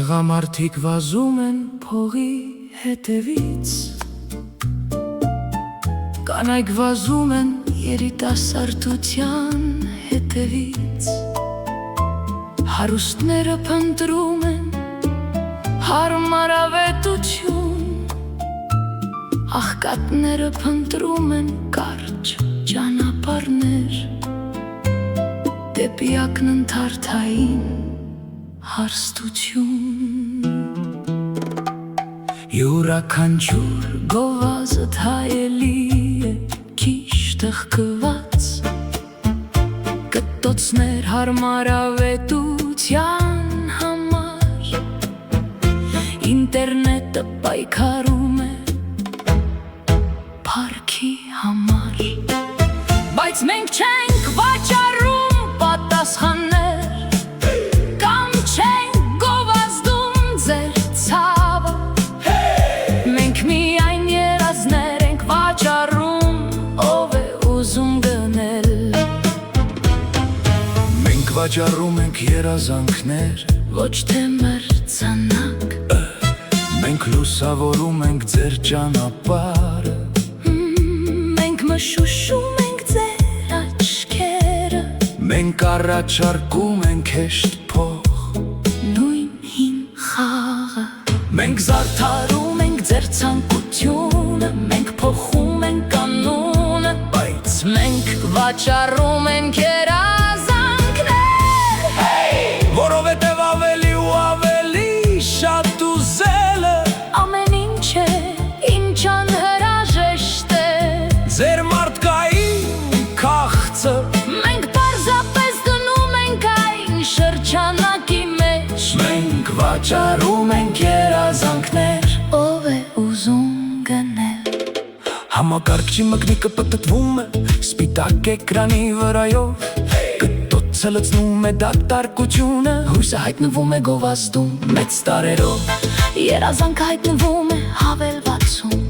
Տղամարդիկ վազում են փողի հետևից, կանայք վազում են երիտասարդության հետևից, հարուստները փնտրում են հարմարավետություն, աղքատները փնտրում են կարճ ճանապարհներ, դեպի ակնթարթային հարստություն։ Յուրաքանչյուր գովազդ հայելի է քիչ թխկված, կտոցներ հարմարավետության համար, ինտերնետը պայքարում է փառքի համար, բայց մենք չենք վաճառում պատասխաններ, կամ չենք գովազդում ձեր ցավը, մենք միայն երազներ ենք վաճառում, ով է ուզում գնել։ Մենք վաճառում ենք երազանքներ, ոչ թե մրցանակ, մենք լուսավորում ենք ձեր ճանապարհը, մենք մշուշում ենք ձեր աչքերը, մենք առաջարկում ենք հեշտ փող, նույն հին խաղը, մենք զարդարում ենք ձեր ցանկությունը, մենք փոխում ենք կանոնը, բայց մենք վաճառում ենք երազանքներ, որովհետև ավելի ու ավելի շատ ուզելը ամեն ինչ է, ինչ անհրաժեշտ է, ձեր մարդկային քաղցը մենք պարզապես դնում ենք այն շրջանակի մեջ, մենք վաճառում ենք երազանքներ, ով է ուզում գնել։ Համակարգչի մկնիկը պտտվում է սպիտակ էկրանի վրայով, կտոցը լցնում է դատարկությունը, հույսը հայտնվում է գովազդում մեծ տարերով, երազանքը հայտնվում է հավելվածում,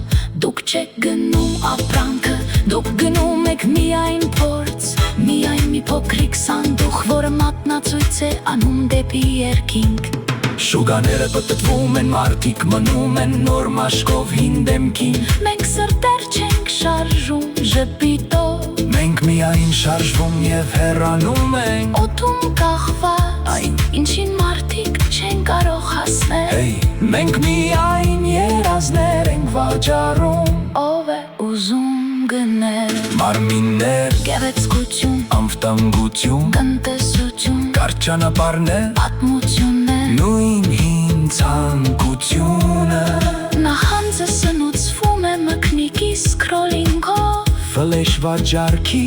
դուք չեք գնում ապրանքը, դուք գնում եք միայն փորձ, միայն մի փոքրիկ սանդուղ, որը մատնացույց է անում դեպի երկինք, շուկաները պտտվում են, մարդիկ մնում են նոր մաշկով հին դեմքին, մենք սրտեր չենք շարժում ժպիտով, մենք միայն շարժվում և հեռանում ենք օդում կախված, այն ինչին մարդիկ չեն կարող հասնել, մենք միայն երազներ ենք վաճառում, ով է ուզում գնել։ Մարմիններ, գեղեցկություն, անվտանգություն, տնտեսություն, կարճ ճանապարհներ, պատմություններ, նույն հին ցանկությունը, նախանձը սնուցվում է մկնիկի սկրոլինգով, ֆլեշ վաճառքի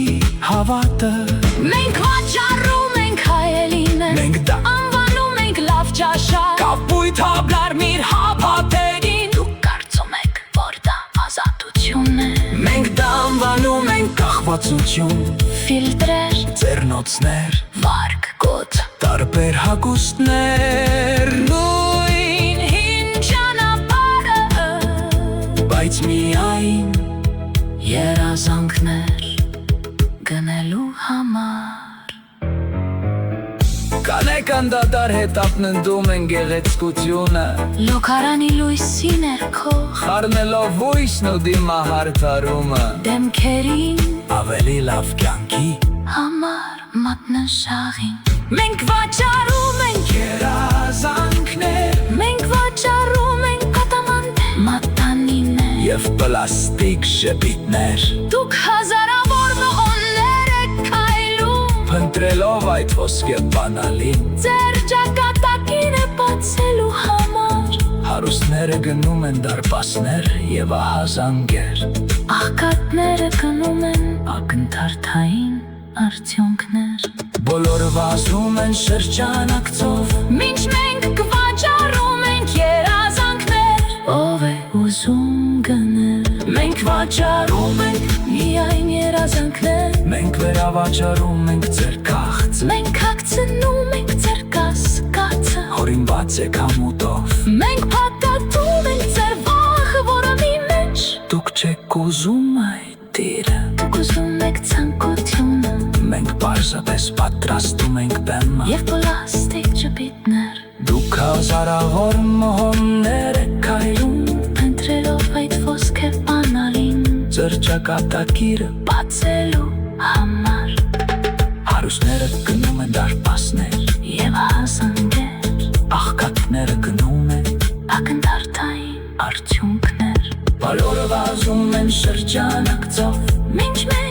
հավատը, մենք վաճառում ենք հայելին, մենք դա անվանում ենք լավ ճաշակ, կապույտ հաբլարմիր հապատերին, դուք կարծում եք, որ դա ազատություն է, մենք դա անվանում ենք կախվածություն, ֆիլտրեր, ձեռնոցներ, վարկ, գոտ, տարբեր հագուստներ, նույն հին ճանապարհը, բայց միայն երազանքներ գնելու համար։ Կանայք անդադար հետապնդում են գեղեցկությունը, լոքարանի լույսի ներքո խառնելով հույսն ու դիմահարդարումը, դեմքերին ավելի լավ կյանքի համար մատնաշաղին, մենք վաճառում ենք երազանքներ, մենք վաճառում ենք կատամանտեր, մատանիներ և պլաստիկ ժպիտներ, դուք հազարավոր մղոններ եք քայլում, փնտրելով այդ ոսկե բանալին, ձեր ճակատագիրը բացելու համար, հարուստները գնում են դարպասներ և ահազանգեր, աղքատները գնում են ակնթարթային արդյունքներ, բոլորը վազում են շրջանակցով, մինչ մենք կվաճառում ենք երազանքներ, ով է ուզում գնել, մենք վաճառում ենք միայն երազանքներ, մենք վերավաճառում ենք ձեր քաղցը, մենք հագցնում ենք ձեր կասկածը, հորինված եք համուտով, մենք փաթաթում ենք ձեր վախը, որը մի մեջ, դուք չեք ուզում այդ տիրը, դուք ուզում եք ցանկությունը, մենք պարզապես պատրաստում ենք բեմը և պլաստիկ ճպիտներ, Դուք հազարավոր մոհոններ եք քայլում, Փնտրելով այդ ոսկե բանալին, ձեր ճակատագիրը բացելու համար, հարուստները գնում են դարպասներ, և հասաններ, աղքատները գնում են ակնթարթային արդյունքներ, բոլորը վազում են շրջանակցով, մինչ մեր